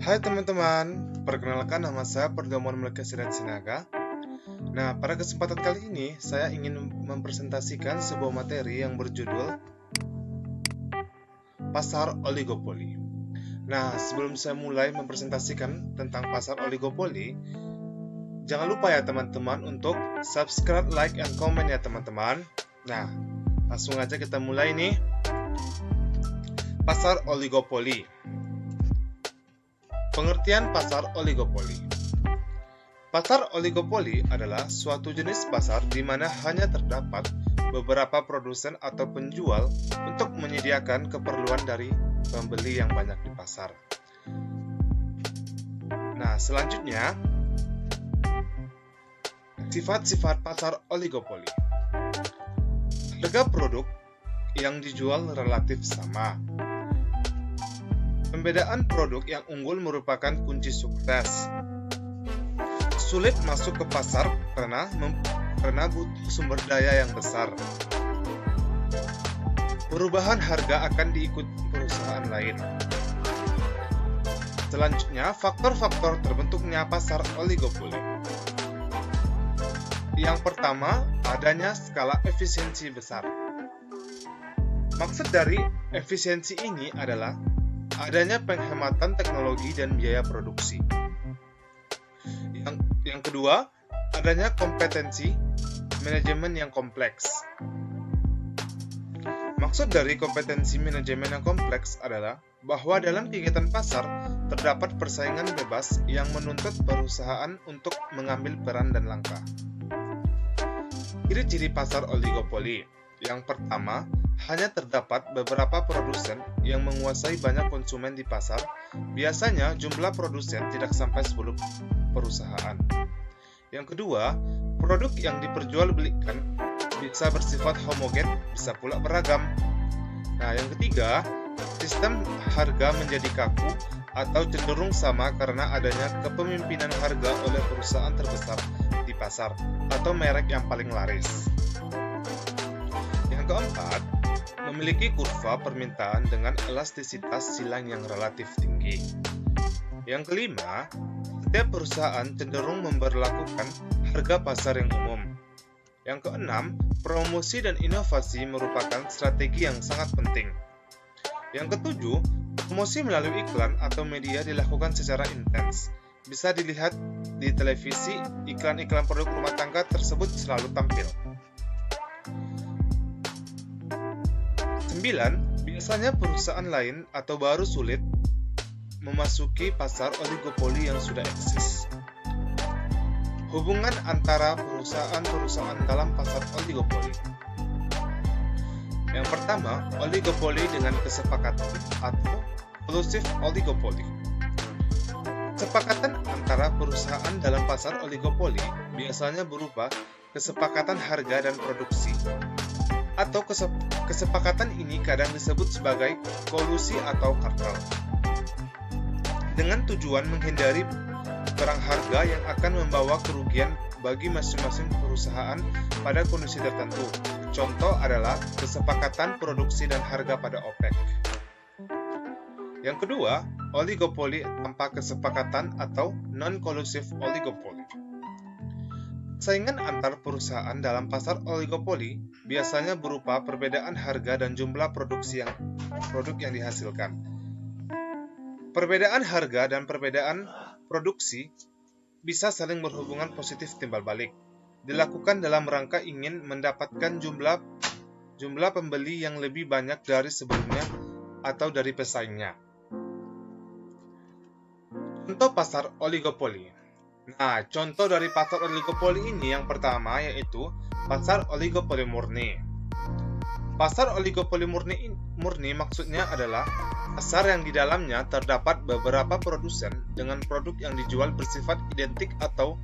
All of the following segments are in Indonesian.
Hai teman-teman, perkenalkan nama saya Pertemuan Melkiades Sinaga. Nah, pada kesempatan kali ini saya ingin mempresentasikan sebuah materi yang berjudul Pasar Oligopoli. Nah, sebelum saya mulai mempresentasikan tentang pasar oligopoli, jangan lupa ya teman-teman untuk subscribe, like, and comment ya teman-teman. Nah, langsung aja kita mulai nih. Pasar oligopoli. Pengertian pasar oligopoli. Pasar oligopoli adalah suatu jenis pasar di mana hanya terdapat beberapa produsen atau penjual untuk menyediakan keperluan dari pembeli yang banyak di pasar. Nah, selanjutnya, sifat-sifat pasar oligopoli. Harga produk yang dijual relatif sama. Pembedaan produk yang unggul merupakan kunci sukses. Sulit masuk ke pasar karena butuh sumber daya yang besar. Perubahan harga akan diikuti perusahaan lain. Selanjutnya, faktor-faktor terbentuknya pasar oligopoli. Yang pertama, adanya skala efisiensi besar. Maksud dari efisiensi ini adalah adanya penghematan teknologi dan biaya produksi. Yang kedua, adanya kompetensi manajemen yang kompleks. Maksud dari kompetensi manajemen yang kompleks adalah bahwa dalam kegiatan pasar terdapat persaingan bebas yang menuntut perusahaan untuk mengambil peran dan langkah. Ciri-ciri pasar oligopoli. Yang pertama, hanya terdapat beberapa produsen yang menguasai banyak konsumen di pasar. Biasanya jumlah produsen tidak sampai 10 perusahaan. Yang kedua, produk yang diperjualbelikan bisa bersifat homogen, bisa pula beragam. Nah, yang ketiga, sistem harga menjadi kaku atau cenderung sama karena adanya kepemimpinan harga oleh perusahaan terbesar di pasar atau merek yang paling laris. Yang keempat, memiliki kurva permintaan dengan elastisitas silang yang relatif tinggi. Yang kelima, setiap perusahaan cenderung memberlakukan harga pasar yang umum. Yang keenam, promosi dan inovasi merupakan strategi yang sangat penting. Yang ketujuh, promosi melalui iklan atau media dilakukan secara intens. Bisa dilihat di televisi, iklan-iklan produk rumah tangga tersebut selalu tampil. 9. Biasanya perusahaan lain atau baru sulit memasuki pasar oligopoli yang sudah eksis. Hubungan antara perusahaan-perusahaan dalam pasar oligopoli. Yang pertama, oligopoli dengan kesepakatan atau eksklusif oligopoli. Kesepakatan antara perusahaan dalam pasar oligopoli biasanya berupa kesepakatan harga dan produksi. Atau kesepakatan ini kadang disebut sebagai kolusi atau kartel. Dengan tujuan menghindari perang harga yang akan membawa kerugian bagi masing-masing perusahaan pada kondisi tertentu. Contoh adalah kesepakatan produksi dan harga pada OPEC. Yang kedua, oligopoli tanpa kesepakatan atau non-collusive oligopoli. Saingan antar perusahaan dalam pasar oligopoli biasanya berupa perbedaan harga dan jumlah produk yang dihasilkan. Perbedaan harga dan perbedaan produksi bisa saling berhubungan positif timbal balik. Dilakukan dalam rangka ingin mendapatkan jumlah pembeli yang lebih banyak dari sebelumnya atau dari pesaingnya. Contoh pasar oligopoli. Nah, contoh dari pasar oligopoli ini yang pertama yaitu pasar oligopoli murni. Pasar oligopoli murni maksudnya adalah pasar yang di dalamnya terdapat beberapa produsen dengan produk yang dijual bersifat identik atau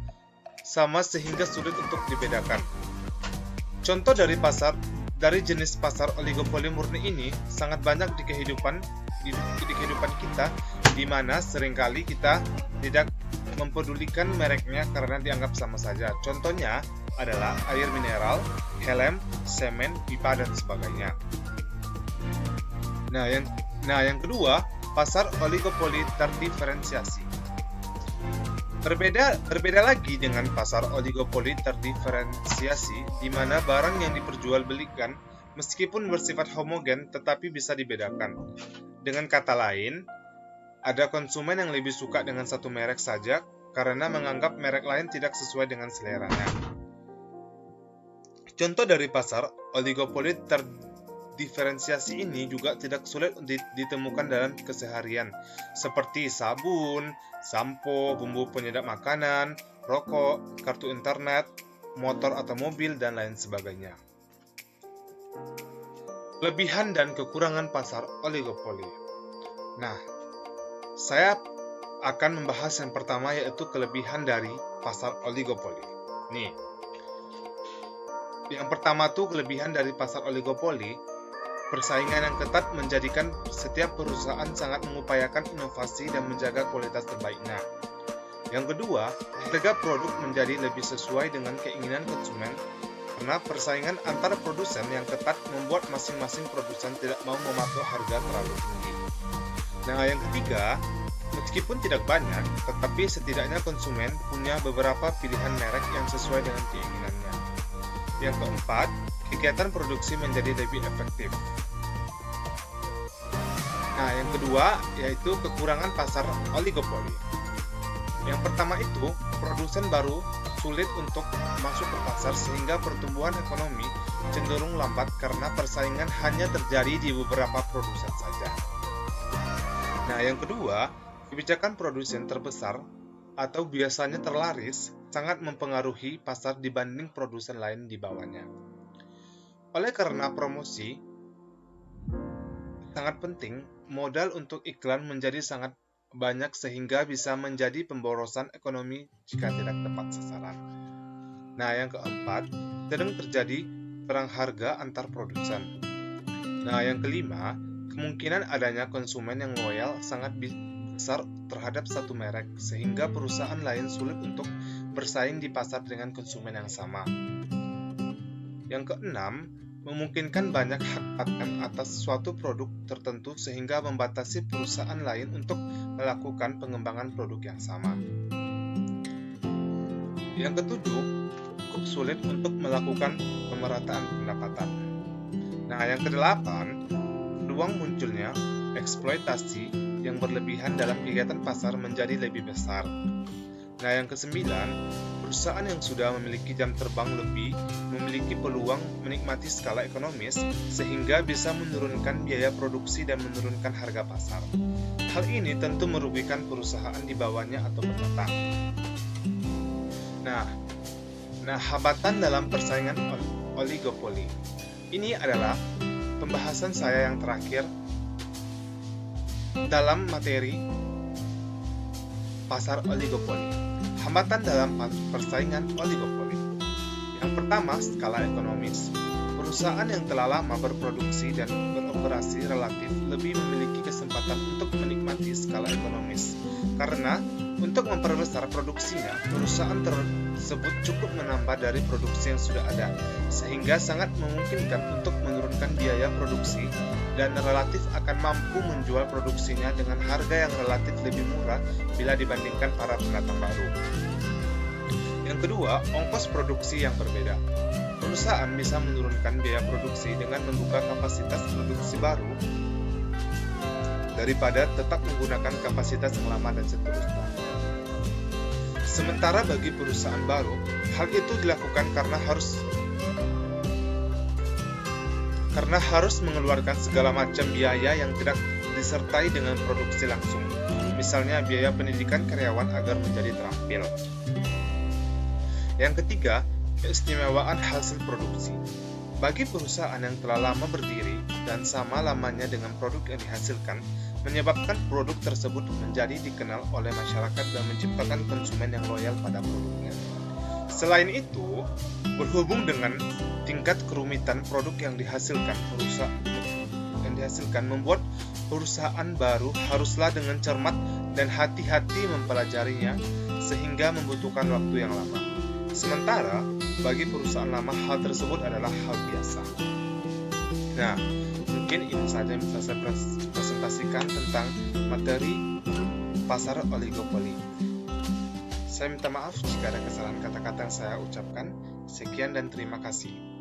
sama sehingga sulit untuk dibedakan. Contoh dari jenis pasar oligopoli murni ini sangat banyak di kehidupan kita, di mana seringkali kita tidak mempedulikan mereknya karena dianggap sama saja. Contohnya adalah air mineral, helm, semen, pipa, dan sebagainya. Nah, yang kedua, pasar oligopoli terdiferensiasi. Berbeda lagi dengan pasar oligopoli terdiferensiasi, di mana barang yang diperjualbelikan meskipun bersifat homogen tetapi bisa dibedakan. Dengan kata lain, ada konsumen yang lebih suka dengan satu merek saja karena menganggap merek lain tidak sesuai dengan seleranya. Contoh dari pasar oligopoli terdiferensiasi ini juga tidak sulit ditemukan dalam keseharian, seperti sabun, sampo, bumbu penyedap makanan, rokok, kartu internet, motor atau mobil, dan lain sebagainya. Kelebihan dan kekurangan pasar oligopoli. Nah, saya akan membahas yang pertama, yaitu kelebihan dari pasar oligopoli. Nih, yang pertama tuh kelebihan dari pasar oligopoli, persaingan yang ketat menjadikan setiap perusahaan sangat mengupayakan inovasi dan menjaga kualitas terbaiknya. Yang kedua, harga produk menjadi lebih sesuai dengan keinginan konsumen karena persaingan antar produsen yang ketat membuat masing-masing produsen tidak mau mematok harga terlalu tinggi. Nah, yang ketiga, meskipun tidak banyak, tetapi setidaknya konsumen punya beberapa pilihan merek yang sesuai dengan keinginannya. Yang keempat, kegiatan produksi menjadi lebih efektif. Nah, yang kedua yaitu kekurangan pasar oligopoli. Yang pertama itu, produsen baru sulit untuk masuk ke pasar sehingga pertumbuhan ekonomi cenderung lambat karena persaingan hanya terjadi di beberapa produsen saja. Nah, yang kedua, kebijakan produsen terbesar atau biasanya terlaris sangat mempengaruhi pasar dibanding produsen lain di bawahnya. Oleh karena promosi sangat penting, modal untuk iklan menjadi sangat banyak sehingga bisa menjadi pemborosan ekonomi jika tidak tepat sasaran. Nah, yang keempat, sering terjadi perang harga antar produsen. Nah, yang kelima, kemungkinan adanya konsumen yang loyal sangat besar terhadap satu merek, sehingga perusahaan lain sulit untuk bersaing di pasar dengan konsumen yang sama. Yang keenam, memungkinkan banyak hak paten atas suatu produk tertentu sehingga membatasi perusahaan lain untuk melakukan pengembangan produk yang sama. Yang ketujuh, cukup sulit untuk melakukan pemerataan pendapatan. Nah, yang kedelapan, peluang munculnya eksploitasi yang berlebihan dalam kegiatan pasar menjadi lebih besar. Nah, yang kesembilan, perusahaan yang sudah memiliki jam terbang lebih memiliki peluang menikmati skala ekonomis sehingga bisa menurunkan biaya produksi dan menurunkan harga pasar. Hal ini tentu merugikan perusahaan di bawahnya atau pendatang. Nah, hambatan dalam persaingan oligopoli. Ini adalah pembahasan saya yang terakhir dalam materi pasar oligopoli. Hambatan dalam persaingan oligopoli. Yang pertama, skala ekonomis. Perusahaan yang telah lama berproduksi dan beroperasi relatif lebih memiliki kesempatan untuk menikmati skala ekonomis. Karena untuk memperbesar produksinya, perusahaan tersebut cukup menambah dari produksi yang sudah ada, sehingga sangat memungkinkan untuk menurunkan biaya produksi dan relatif akan mampu menjual produksinya dengan harga yang relatif lebih murah bila dibandingkan para pendatang baru. Yang kedua, ongkos produksi yang berbeda. Perusahaan bisa menurunkan biaya produksi dengan membuka kapasitas produksi baru daripada tetap menggunakan kapasitas yang lama dan seterusnya. Sementara bagi perusahaan baru, hal itu dilakukan karena harus mengeluarkan segala macam biaya yang tidak disertai dengan produksi langsung, misalnya biaya pendidikan karyawan agar menjadi terampil. Yang ketiga, keistimewaan hasil produksi. Bagi perusahaan yang telah lama berdiri dan sama lamanya dengan produk yang dihasilkan, menyebabkan produk tersebut menjadi dikenal oleh masyarakat dan menciptakan konsumen yang loyal pada produknya. Selain itu, berhubung dengan tingkat kerumitan produk yang dihasilkan, membuat perusahaan baru haruslah dengan cermat dan hati-hati mempelajarinya sehingga membutuhkan waktu yang lama. Sementara, bagi perusahaan lama hal tersebut adalah hal biasa. Nah, mungkin Mungkin itu saja yang bisa saya presentasikan tentang materi pasar oligopoli. Saya minta maaf jika ada kesalahan kata-kata yang saya ucapkan. Sekian dan terima kasih.